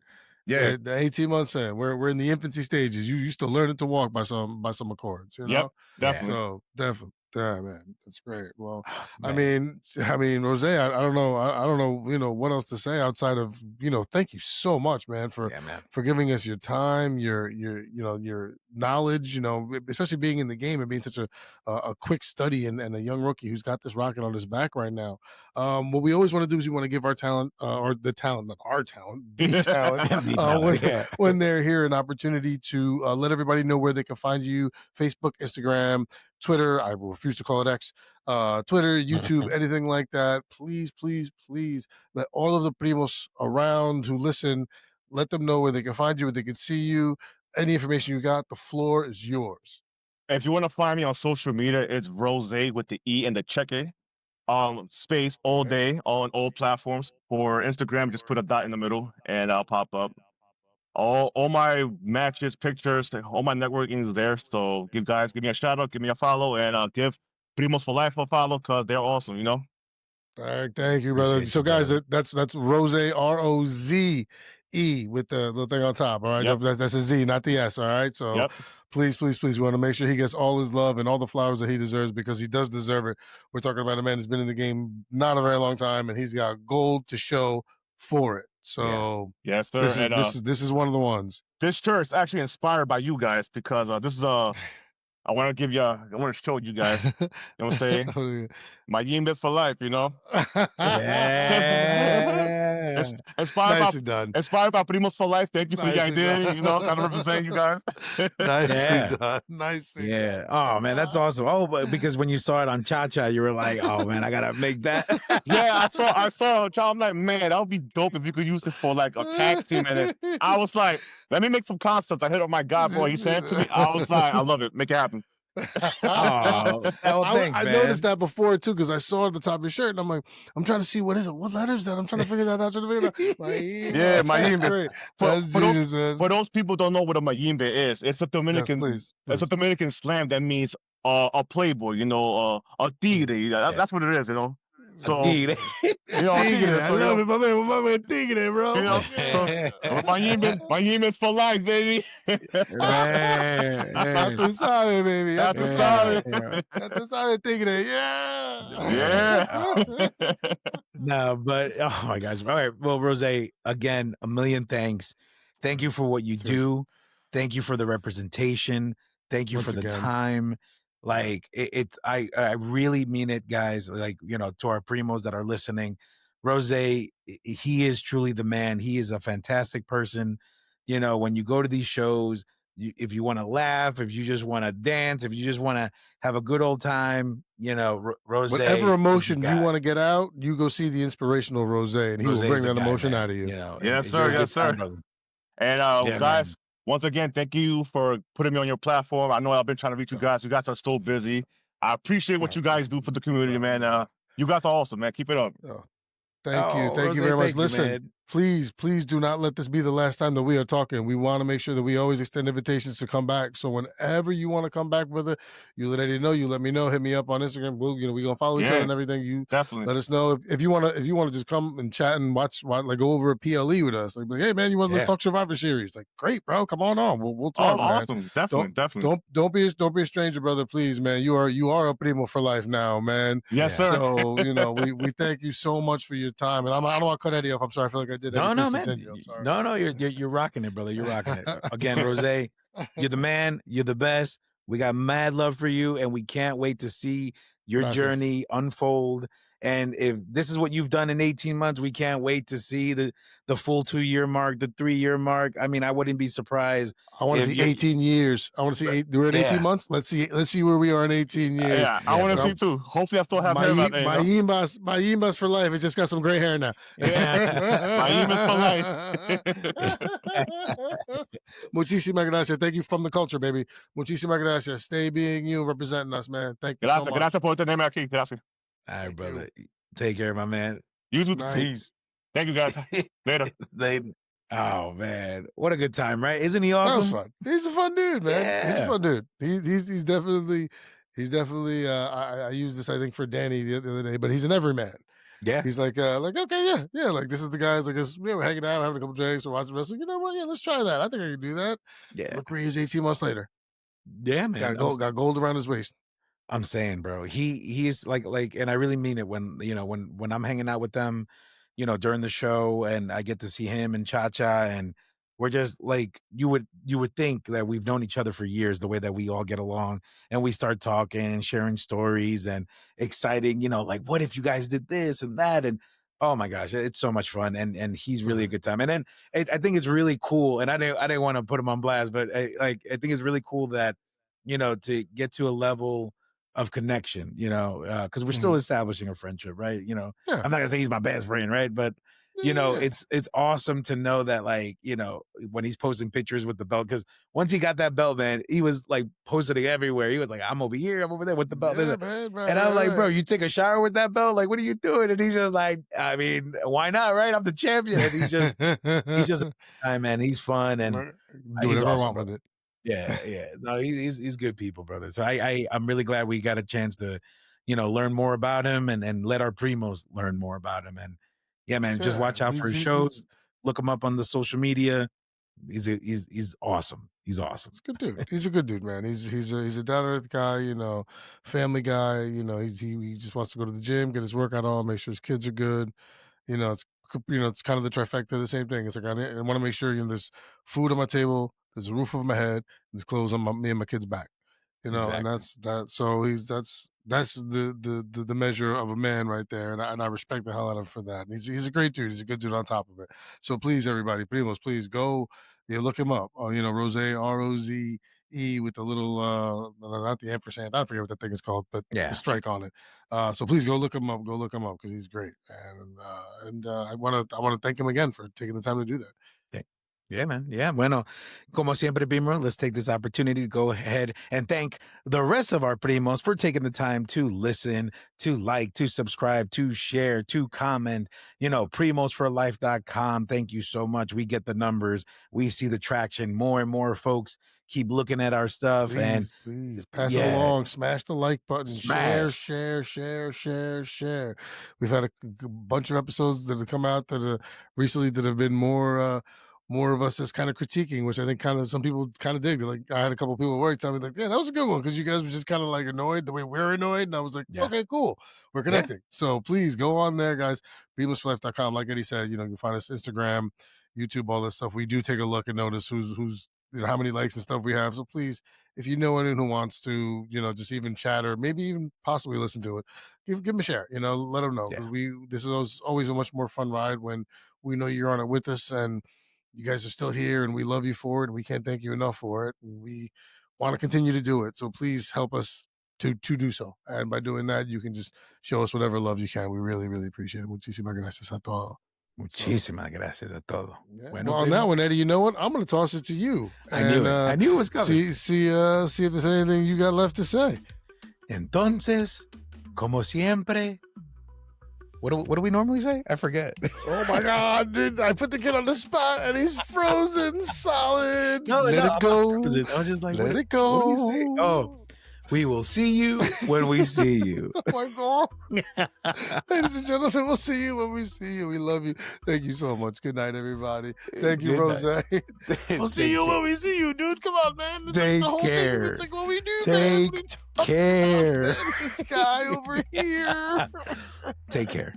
Yeah. 18 months in. We're in the infancy stages. You still learning to walk by some accords, you know? Yep, definitely. So definitely. Yeah, man. That's great. Well, I mean, Rozé, I don't know, you know, what else to say outside of, you know, thank you so much, man, for giving us your time, your knowledge, you know, especially being in the game and being such a quick study and a young rookie who's got this rocket on his back right now. What we always want to do is we want to give our talent, or the talent, not our talent, the talent, when they're here, an opportunity to let everybody know where they can find you: Facebook, Instagram, Twitter. I will refuse to call it X. Twitter, YouTube, anything like that. Please let all of the primos around who listen, let them know where they can find you, where they can see you. Any information you got, the floor is yours. If you want to find me on social media, it's Rozé with the E and the cheque. Space all day on all platforms. For Instagram, just put a dot in the middle and I'll pop up. All my matches, pictures, all my networking is there. So give me a shout out, give me a follow, and give Primos for Life a follow, because they're awesome, you know? Thank you, brother. Appreciate So, you, guys, brother. that's Rozé, Roze with the little thing on top. All right, Yep. that's a Z, not the S. All right, so Yep. please, we want to make sure he gets all his love and all the flowers that he deserves, because he does deserve it. We're talking about a man who's been in the game not a very long time, and he's got gold to show for it. So, Yes, sir. this is one of the ones. This shirt is actually inspired by you guys, because this is I want to show you guys. You know what I'm saying? My Yimbas for life, you know? Yeah. Nicely done. Inspired by Primos for life. Thank you for the Nicely idea, done. you know, kind of representing you guys. Nicely done. Nicely Yeah. done. Oh, man, that's awesome. Oh, but because when you saw it on Cha-Cha, you were like, oh, man, I got to make that. Yeah, I saw it on Cha. I'm like, man, that would be dope if you could use it for like a tag team. And then I was like, let me make some concepts. I hit up my guy, boy. He sent it to me. I was like, I love it. Make it happen. Oh, thanks, I man. noticed that before too, because I saw it at the top of your shirt, and I'm like, I'm trying to see what is it, what letter is that? I'm trying to figure that out. Yeah, Mayimbe. That's genius, man. For those people who don't know what a Mayimbe is, it's a Dominican. Yes, please. It's a Dominican slang that means a playboy. You know, a tigre. That's what it is. You know. So, Tigre. I love it, my man, tigre, bro. You know, Mayimbe is for life, baby. Ya tú sabes, baby. Ya tú sabes. Ya tú sabes, tigre. Yeah. No, but oh my gosh. All right. Well, Rozé, again, a million thanks. Thank you for what you do. Thank you for the representation. Thank you for the time. Like I really mean it, guys. Like, you know, to our primos that are listening, Rozé, he is truly the man. He is a fantastic person. You know, when you go to these shows, if you want to laugh, if you just want to dance, if you just want to have a good old time, you know, Rozé. Whatever emotion you want to get out, you go see the inspirational Rozé, and he will bring that emotion out of you. You know, yes, sir. Yes, sir. And guys, man. Once again, thank you for putting me on your platform. I know I've been trying to reach you guys. You guys are so busy. I appreciate what you guys do for the community, man. You guys are awesome, man. Keep it up. Thank you very much. Listen, please do not let this be the last time that we are talking. We want to make sure that we always extend invitations to come back. So whenever you want to come back, brother, you let Eddie know. You let me know. Hit me up on Instagram. We're gonna follow each other and everything. You definitely let us know if you want to just come and chat and watch like go over a PLE with us. Like, hey man, let's talk Survivor Series. Like, great, bro, come on. We'll talk. Man. Awesome, definitely. Don't be a stranger, brother. Please, man. You are a primo for life now, man. Yes, sir. So we thank you so much for your time, and I don't want to cut Eddie off. I'm sorry. I feel like I did. No, man. No, you're rocking it, brother. You're rocking it. Again, Rozé, you're the man. You're the best. We got mad love for you, and we can't wait to see your journey unfold. And if this is what you've done in 18 months, we can't wait to see the full 2-year mark, the 3-year mark. I mean, I wouldn't be surprised. I want to see 18 years. I want to see we're at 18 months. Let's see where we are in 18 years. Yeah, I want to see too. Hopefully I still have hair by then. My Yimbas for life. It's just got some gray hair now. Yeah. My Yimbas for life. Muchísimas gracias. Thank you from the culture, baby. Muchísimas gracias. Stay being you, representing us, man. Thank you so much. Gracias por tenerme aquí. Gracias. All right, brother. Take care, my man. You too. Nice. Thank you, guys. Later. Oh man, what a good time, right? Isn't he awesome? That was fun. He's a fun dude, man. Yeah. He's a fun dude. He's definitely. I used this, I think, for Danny the other day, but he's an everyman. Yeah. He's like okay, yeah. Like, this is the guys. Like, we're hanging out, having a couple drinks, or watching wrestling. You know what? Yeah, let's try that. I think I can do that. Yeah. Look where he is 18 months later. Yeah, man. Got gold around his waist. I'm saying, bro, he's like, and I really mean it when I'm hanging out with them, during the show, and I get to see him and Cha-Cha, and we're just like, you would think that we've known each other for years, the way that we all get along, and we start talking and sharing stories and exciting, like, what if you guys did this and that? And oh my gosh, it's so much fun, and he's really a good time. And then I think it's really cool, and I didn't want to put him on blast, but I think it's really cool that, to get to a level of connection, because we're still establishing a friendship, right? I'm not gonna say he's my best friend, right? But it's awesome to know that, like, when he's posting pictures with the belt, because once he got that belt, man, he was like posting it everywhere. He was like, I'm over here, I'm over there with the belt. Yeah, man, and I'm like, bro, you take a shower with that belt? Like, what are you doing? And he's just like, I mean, why not, right? I'm the champion. And he's just man, he's fun, and he's awesome with it. Yeah. No, he's good people, brother. So I'm really glad we got a chance to, learn more about him and let our primos learn more about him. And yeah, man, just watch out for his shows. Look him up on the social media. He's awesome. He's awesome. He's a good dude. He's a good dude, man. He's a down to earth guy, family guy. He just wants to go to the gym, get his workout on, make sure his kids are good. It's kind of the trifecta of the same thing. It's like I want to make sure there's food on my table, there's a roof over my head, and there's clothes on me and my kids' back. Exactly. And that's that. So that's the measure of a man right there, and I respect the hell out of him for that. And he's a great dude. He's a good dude on top of it. So please, everybody, primos, please go, look him up. Rozé, Roze with the little not the ampersand. I forget what that thing is called, but the strike on it. So please go look him up. Go look him up because he's great. And I want to thank him again for taking the time to do that. Yeah, man. Yeah. Bueno, como siempre, Beamer, let's take this opportunity to go ahead and thank the rest of our primos for taking the time to listen, to like, to subscribe, to share, to comment. Primosforlife.com. Thank you so much. We get the numbers. We see the traction. More and more folks keep looking at our stuff. Please pass it along. Smash the like button. Share. We've had a bunch of episodes that have come out that recently that have been more of us just kind of critiquing, which I think kind of some people kind of dig. They're like, I had a couple of people at work tell me like, yeah, that was a good one because you guys were just kind of like annoyed the way we're annoyed. And I was like, okay, cool. We're connecting. So please go on there, guys. Primosforlife.com. Like Eddie said, you can find us Instagram, YouTube, all this stuff. We do take a look and notice who's how many likes and stuff we have. So please, if you know anyone who wants to, just even chat or maybe even possibly listen to it, give them a share, let them know. This is always a much more fun ride when we know you're on it with us and you guys are still here and we love you for it. And we can't thank you enough for it. And we want to continue to do it. So please help us to do so. And by doing that, you can just show us whatever love you can. We really, really appreciate it. Muchísimas gracias a todo. Muchísimas gracias a todo. Yeah. Bueno, on that one, Eddie, you know what? I'm going to toss it to you. I knew it was coming. See if there's anything you got left to say. Entonces, como siempre, what do we normally say? I forget. Oh my God, dude! I put the kid on the spot and he's frozen solid. Let it go. I was just like, let it go. What do you say? Oh, we will see you when we see you. Oh my God. Ladies and gentlemen, we'll see you when we see you. We love you. Thank you so much. Good night, everybody. Thank you, Rozé. We'll see you when we see you, dude. Come on, man. Take care. It's like what we do. Take care. This guy over here. Take care.